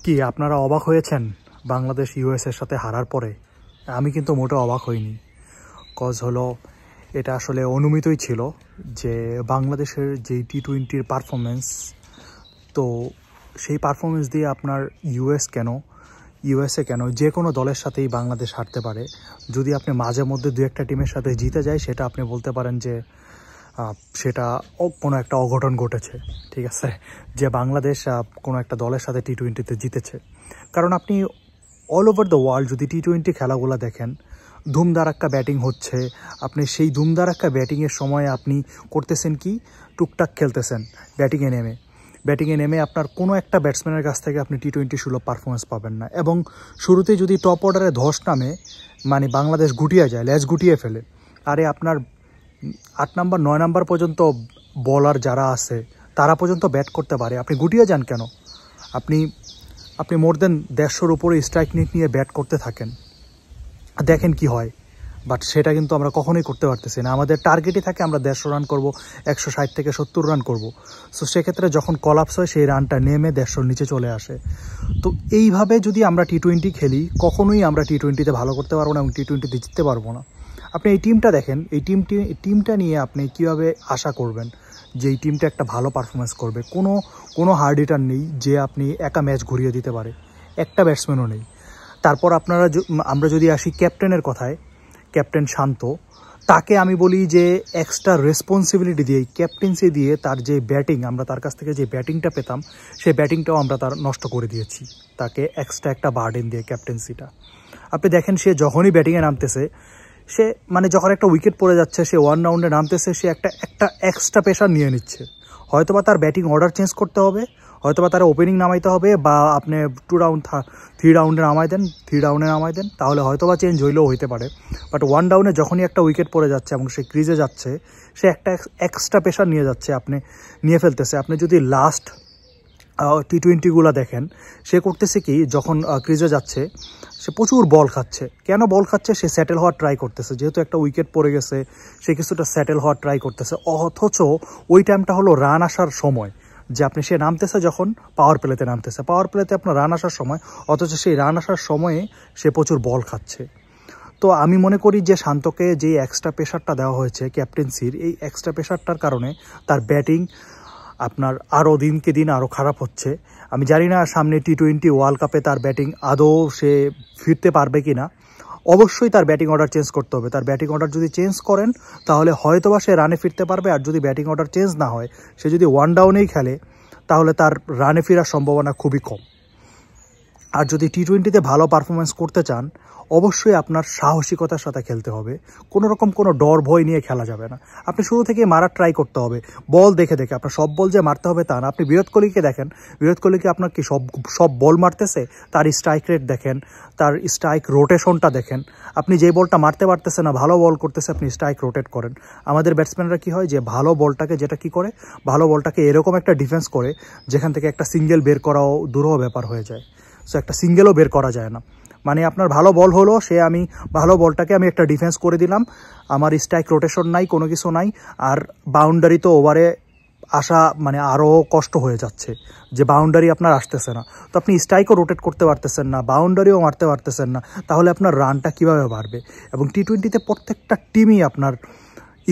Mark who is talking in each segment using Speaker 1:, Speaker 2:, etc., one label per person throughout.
Speaker 1: কি আপনারা অবাক হয়েছেন বাংলাদেশ ইউএসের সাথে হারার পরে? আমি কিন্তু মোটেও অবাক হইনি। কজ হলো এটা আসলে অনুমিতই ছিল যে বাংলাদেশের যে টি-20 পারফরমেন্স, তো সেই পারফরমেন্স দিয়ে আপনার ইউএসএ কেন যে কোনো দলের সাথেই বাংলাদেশ হারতে পারে। যদি আপনি মাঝে মধ্যে দু একটা টিমের সাথে জিতে যায়, সেটা আপনি বলতে পারেন যে সেটা কোনো একটা অঘটন ঘটেছে, ঠিক আছে, যে বাংলাদেশ কোনো একটা দলের সাথে টি-20তে জিতেছে। কারণ আপনি অল ওভার দ্য ওয়ার্ল্ড যদি টি-20 খেলাগুলো দেখেন, ধুমধারাক্কা ব্যাটিং হচ্ছে। আপনি সেই ধুমধারাক্কা ব্যাটিংয়ের সময় আপনি করতেছেন কি, টুকটাক খেলতেছেন ব্যাটিংয়ে নেমে আপনার কোনো একটা ব্যাটসম্যানের কাছ থেকে আপনি টি-20 সুলভ পারফরমেন্স পাবেন না। এবং শুরুতেই যদি টপ অর্ডারে ধস নামে, মানে বাংলাদেশ গুটিয়ে যায়, ল্যাচ গুটিয়ে ফেলে, আরে আপনার 8 নাম্বার 9 নাম্বার পর্যন্ত বলার যারা আছে তারা পর্যন্ত ব্যাট করতে পারে, আপনি গুটিয়ে যান কেন? আপনি মোর দেন 150-র উপরে স্ট্রাইক রেট নিয়ে ব্যাট করতে থাকেন, দেখেন কি হয়। বাট সেটা কিন্তু আমরা কখনোই করতে পারতেছি না। আমাদের টার্গেটই থাকে আমরা 150 রান করব, 160 থেকে 70 রান করব। সো সেক্ষেত্রে যখন কলাপস হয়, সেই রানটা নেমে 150-র নিচে চলে আসে। তো এইভাবে যদি আমরা টি-20 খেলি, কখনোই আমরা টি-20তে ভালো করতে পারবো না এবং টি-20তে জিততে পারবো না। আপনি এই টিমটা দেখেন, এই টিমটা নিয়ে আপনি কীভাবে আশা করবেন যে এই টিমটা একটা ভালো পারফরমেন্স করবে? কোনো হার্ড হিটার নেই যে আপনি একা ম্যাচ ঘুরিয়ে দিতে পারে, একটা ব্যাটসম্যানও নেই। তারপর আমরা যদি আসি ক্যাপ্টেনের কথায়, ক্যাপ্টেন শান্ত, তাকে আমি বলি যে এক্সট্রা রেসপন্সিবিলিটি দিয়ে, ক্যাপ্টেন্সি দিয়ে তার যে ব্যাটিং, আমরা তার কাছ থেকে যে ব্যাটিংটা পেতাম, সেই ব্যাটিংটাও আমরা তার নষ্ট করে দিয়েছি, তাকে এক্সট্রা একটা বার্ডেন দিয়ে ক্যাপ্টেন্সিটা। আপনি দেখেন, সে যখনই ব্যাটিংয়ে নামতেছে, সে মানে যখন একটা উইকেট পড়ে যাচ্ছে, সে 1 রাউন্ডে নামতেছে, সে একটা এক্সট্রা প্রেশার নিয়ে নিচ্ছে। হয়তোবা তার ব্যাটিং অর্ডার চেঞ্জ করতে হবে, হয়তোবা তারা ওপেনিং নামাইতে হবে, বা আপনি 3 রাউন্ডে নামাই দেন, তাহলে হয়তোবা চেঞ্জ হইলেও হইতে পারে। বাট 1 ডাউনে যখনই একটা উইকেট পড়ে যাচ্ছে এবং সে ক্রিজে যাচ্ছে, সে একটা এক্সট্রা প্রেশার নিয়ে যাচ্ছে, আপনি নিয়ে ফেলতেছে। আপনি যদি লাস্ট টি-20গুলো দেখেন, সে করতেছে কি, যখন ক্রিজে যাচ্ছে সে প্রচুর বল খাচ্ছে। কেন বল খাচ্ছে? সে সেটেল হওয়ার ট্রাই করতেছে, যেহেতু একটা উইকেট পড়ে গেছে, সে কিছুটা সেটেল হওয়ার ট্রাই করতেছে। অথচ ওই টাইমটা হলো রান আসার সময়, যে আপনি সে নামতেছে যখন পাওয়ার প্লেতে আপনার রান আসার সময়, অথচ সেই রান আসার সময়ে সে প্রচুর বল খাচ্ছে। তো আমি মনে করি যে শান্তকে যে এক্সট্রা প্রেশারটা দেওয়া হয়েছে ক্যাপ্টেন্সির, এই এক্সট্রা প্রেশারটার কারণে তার ব্যাটিং আপনার আরও দিনকে দিন আরও খারাপ হচ্ছে। আমি জানি না সামনে টি-20 ওয়ার্ল্ড কাপে তার ব্যাটিং আদৌ সে ফিরতে পারবে কি না। অবশ্যই তার ব্যাটিং অর্ডার চেঞ্জ করতে হবে। তার ব্যাটিং অর্ডার যদি চেঞ্জ করেন, তাহলে হয়তোবা সে রানে ফিরতে পারবে। আর যদি ব্যাটিং অর্ডার চেঞ্জ না হয়, সে যদি 1 ডাউনেই খেলে, তাহলে তার রানে ফেরার সম্ভাবনা খুবই কম। আর যদি টি-20তে ভালো পারফরমেন্স করতে চান, অবশ্যই আপনার সাহসিকতার সাথে খেলতে হবে। কোনো ডর ভয় নিয়ে খেলা যাবে না। আপনি শুরু থেকে মারার ট্রাই করতে হবে, বল দেখে। আপনার সব বল যে মারতে হবে তা না। আপনি বিরাট কোহলিকে দেখেন, বিরাট কোহলিকে আপনার কি সব বল মারতেছে? তার স্ট্রাইক রেট দেখেন, তার স্ট্রাইক রোটেশনটা দেখেন। আপনি যে বলটা মারতে পারতেছে না, ভালো বল করতেছে, আপনি স্ট্রাইক রোটেট করেন। আমাদের ব্যাটসম্যানরা কি হয়, যে ভালো বলটাকে ভালো বলটাকে এরকম একটা ডিফেন্স করে, যেখান থেকে একটা সিঙ্গেল বের করাও দুরূহ ব্যাপার হয়ে যায়। সো একটা সিঙ্গেলও বের করা যায় না। মানে আপনার ভালো বল হলো, ভালো বলটাকে আমি একটা ডিফেন্স করে দিলাম, আমার স্ট্রাইক রোটেশন নাই, কোনো কিছু নাই, আর বাউন্ডারি তো ওভারে আসা মানে আরও কষ্ট হয়ে যাচ্ছে, যে বাউন্ডারি আপনার আসতেছে না। তো আপনি স্ট্রাইকও রোটেট করতে পারতেছেন না, বাউন্ডারিও মারতে পারতেছেন না, তাহলে আপনার রানটা কীভাবে বাড়বে? এবং টি-20তে প্রত্যেকটা টিমই আপনার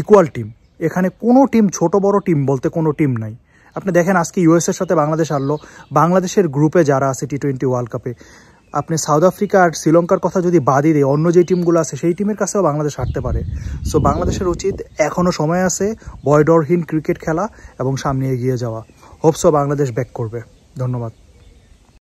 Speaker 1: ইকুয়াল টিম। এখানে কোনো টিম, ছোট বড় টিম বলতে কোনো টিম নাই। আপনি দেখেন, আজকে ইউএসের সাথে বাংলাদেশ হারলো। বাংলাদেশের গ্রুপে যারা আছে টি-20 ওয়ার্ল্ড কাপে, আপনি সাউথ আফ্রিকা আর শ্রীলঙ্কার কথা যদি বাদই দেয়, অন্য যে টিমগুলো আছে সেই টিমের কাছেও বাংলাদেশ হারতে পারে। সো বাংলাদেশের উচিত, এখনও সময় আছে, ভয়ডরহীন ক্রিকেট খেলা এবং সামনে এগিয়ে যাওয়া। হোপসো বাংলাদেশ ব্যাক করবে। ধন্যবাদ।